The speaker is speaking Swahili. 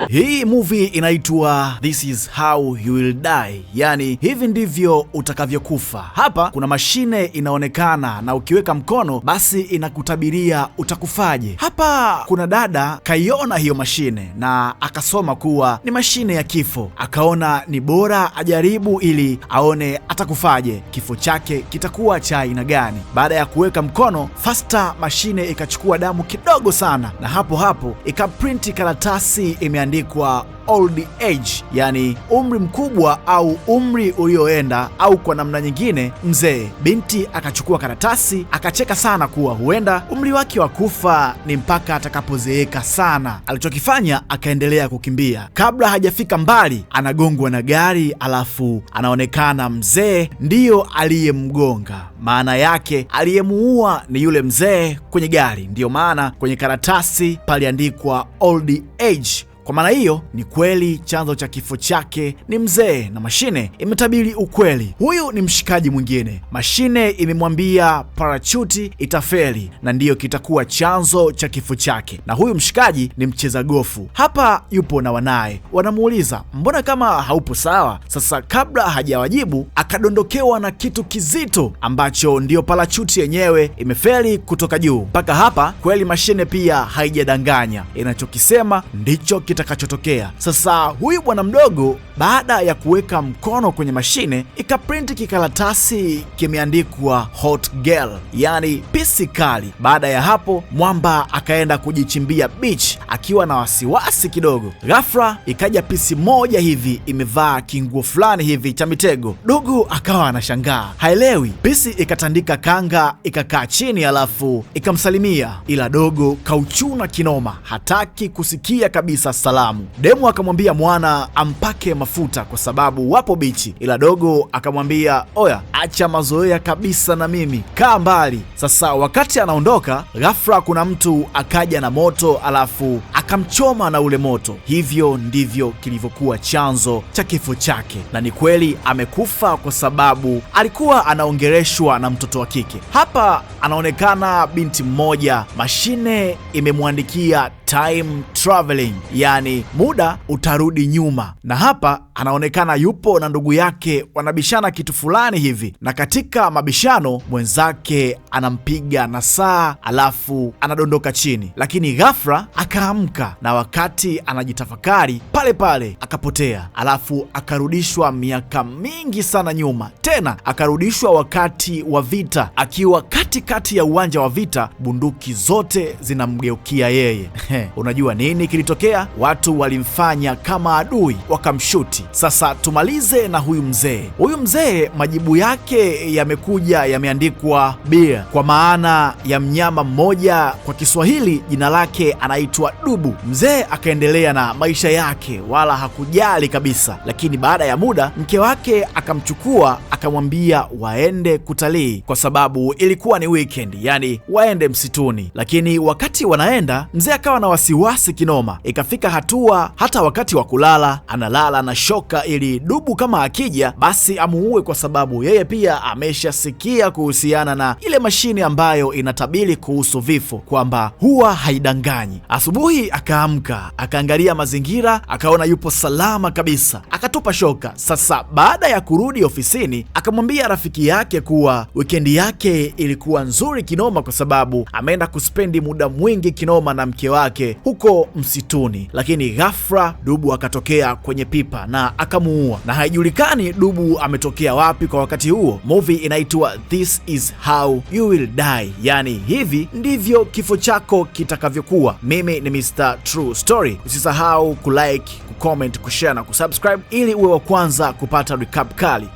Hii movie inaitwa This is how you will die, yani hivi ndivyo utakavyokufa. Hapa kuna mashine inaonekana na ukiweka mkono basi inakutabiria utakufaje. Hapa kuna dada kaiona hiyo mashine na akasoma kuwa ni mashine ya kifo, akaona ni bora ajaribu ili aone atakufaje, kifo chake kitakuwa cha aina gani. Baada ya kuweka mkono, faster mashine ikachukua damu kidogo sana, na hapo hapo ikaprinti karatasi imeandikwa old age, yani umri mkubwa au umri ulioenda, au kwa namna nyingine mzee. Binti akachukua karatasi akacheka sana kuwa huenda umri wake wa kufa ni mpaka atakapozeeka sana. Alichokifanya, akaendelea kukimbia. Kabla hajafika mbali, anagongwa na gari, alafu anaonekana mzee ndiyo aliyemgonga. Maana yake aliyemuua ni yule mzee kwenye gari, ndiyo maana kwenye karatasi paliandikwa old age. Kwa maana hiyo ni kweli chanzo cha kifo chake ni mzee, na mashine imetabiri ukweli. Huyu ni mshikaji mwingine, mashine imemwambia parachuti itafeli na ndiyo kitakuwa chanzo cha kifo chake. Na huyu mshikaji ni mcheza gofu. Hapa yupo na wanaye, wanamuuliza mbona kama haupo sawa. Sasa kabla hajawajibu, akadondokewa na kitu kizito ambacho ndiyo parachuti yenyewe imefeli kutoka juu. Mpaka hapa kweli mashine pia haijadanganya, inachokisema ndicho kitakachotokea. Sasa huyu bwana mdogo, baada ya kuweka mkono kwenye mashine, ikaprinti kikaratasi kimeandikwa hot girl, yani pisi kali. Baada ya hapo, mwamba akaenda kujichimbia beach akiwa na wasiwasi kidogo. Ghafla ikaja pisi moja hivi imevaa kinguo fulani hivi cha mitego. Dogo akawa anashangaa, haelewi. Pisi ikatandika kanga ikakaa chini, alafu ikamsalimia, ila dogo kauchuna kinoma, hataki kusikia kabisa salamu. Demu akamwambia mwana ampake mafuta kwa sababu wapo bichi, ila dogo akamwambia oya, acha mazoea kabisa na mimi, kaa mbali. Sasa wakati anaondoka, ghafla kuna mtu akaja na moto, alafu akamchoma na ule moto. Hivyo ndivyo kilivyokuwa chanzo cha kifo chake, na ni kweli amekufa kwa sababu alikuwa anaongeleshwa na mtoto wa kike. Hapa anaonekana binti mmoja, mashine imemwandikia time traveling, yani muda utarudi nyuma, na hapa anaonekana yupo na ndugu yake wanabishana kitu fulani hivi, na katika mabishano mwenzake anampiga na saa, alafu anadondoka chini, lakini ghafla akaamka, na wakati anajitafakari pale pale akapotea, alafu akarudishwa miaka mingi sana nyuma, tena akarudishwa wakati wa vita, akiwa katikati ya uwanja wa vita, bunduki zote zinamgeukia yeye. Unajua nini kilitokea? Watu walimfanya kama adui, wakamshuti. Sasa tumalize na huyu mzee. Huyu mzee majibu yake yamekuja yameandikwa bear, kwa maana ya mnyama mmoja. Kwa Kiswahili jina lake anaitwa dubu. Mzee akaendelea na maisha yake, wala hakujali kabisa. Lakini baada ya muda mke wake akamchukua akamwambia waende kutalii, kwa sababu ilikuwa ni weekend, yani waende msituni. Lakini wakati wanaenda, mzee akawa na wasiwasi kinoma. Ikafika hatua hata wakati wa kulala analala na shoka, ili dubu kama akija basi amuue, kwa sababu yeye pia ameshasikia kuhusiana na ile mashine ambayo inatabiri kuhusu vifo, kwamba huwa haidanganyi. Asubuhi akaamka, akaangalia mazingira, akaona yupo salama kabisa, akatupa shoka. Sasa baada ya kurudi ofisini, akamwambia rafiki yake kuwa wikendi yake ilikuwa nzuri kinoma, kwa sababu ameenda kuspendi muda mwingi kinoma na mke wake huko msituni. Lakini ghafla dubu akatokea kwenye pipa na akamuua, na haijulikani dubu ametokea wapi kwa wakati huo. Movie inaitwa This is how you will die, yani hivi ndivyo kifo chako kitakavyokuwa. Mimi ni Mr. True Story. Usisahau kulike, kucomment, kushare na kusubscribe ili uwe wa kwanza kupata recap kali.